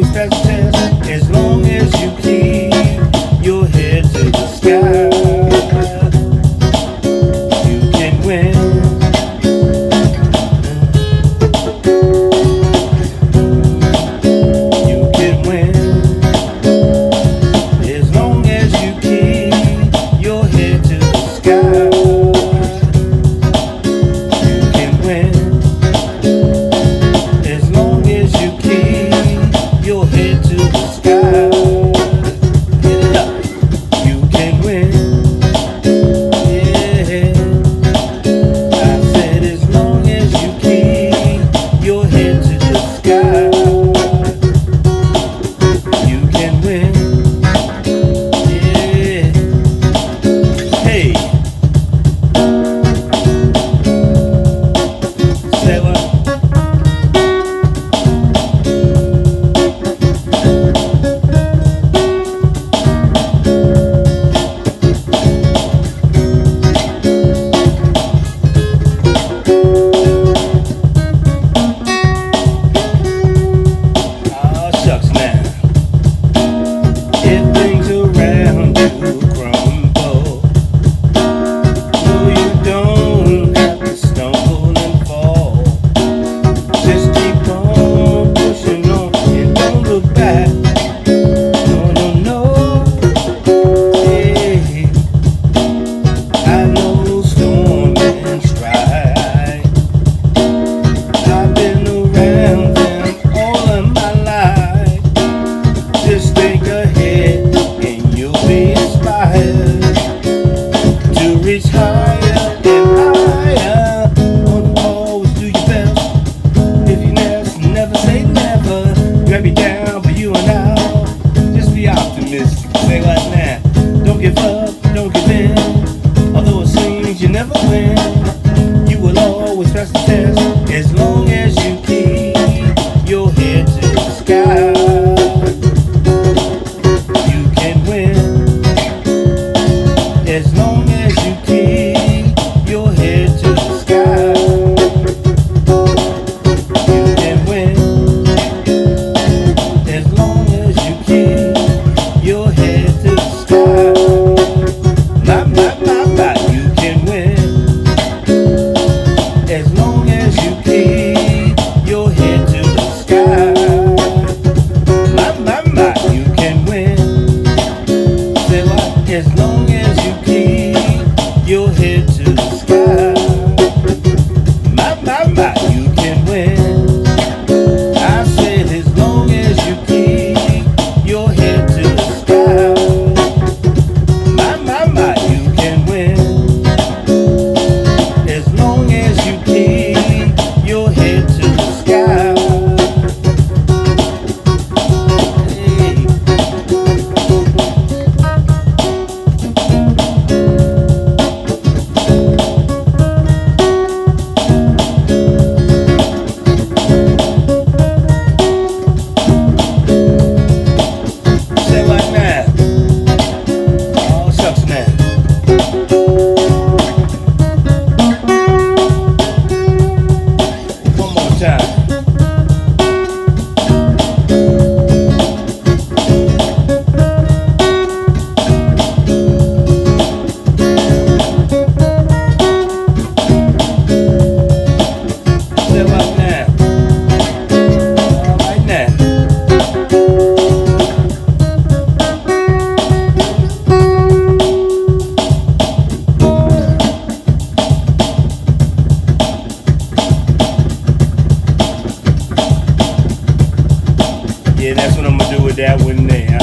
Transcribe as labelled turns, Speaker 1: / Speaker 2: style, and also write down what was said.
Speaker 1: always pass the test as long as you keep your head to the sky. You can win. You can win as long as you keep your head to the sky. You can win as long as you keep your head to the sky. Get it up. You can win. Yeah. I said as long as you keep your head to the sky. You can win. Yeah. Hey. Say what? Reach higher and higher. Always do your best. If you never say never. Grab you down for you and I. Just be optimistic. Say what now? Don't give up, don't give in. Although it seems you never win, you will always pass the test as long as you keep your head to the sky. You can win as long as you keep your head to the sky. You can win as long as you keep your head to the sky. You can win as long as you keep your head to the sky. You can win. Say what? As long as you keep your head to the sky. You can win. I said as long as you keep your head to the sky. You can win as long as you keep your head to the sky. Hey. Say what now? Oh, shucks now. One more time. Say what now? All right now. Yeah, that's what I'm gonna do with that one there.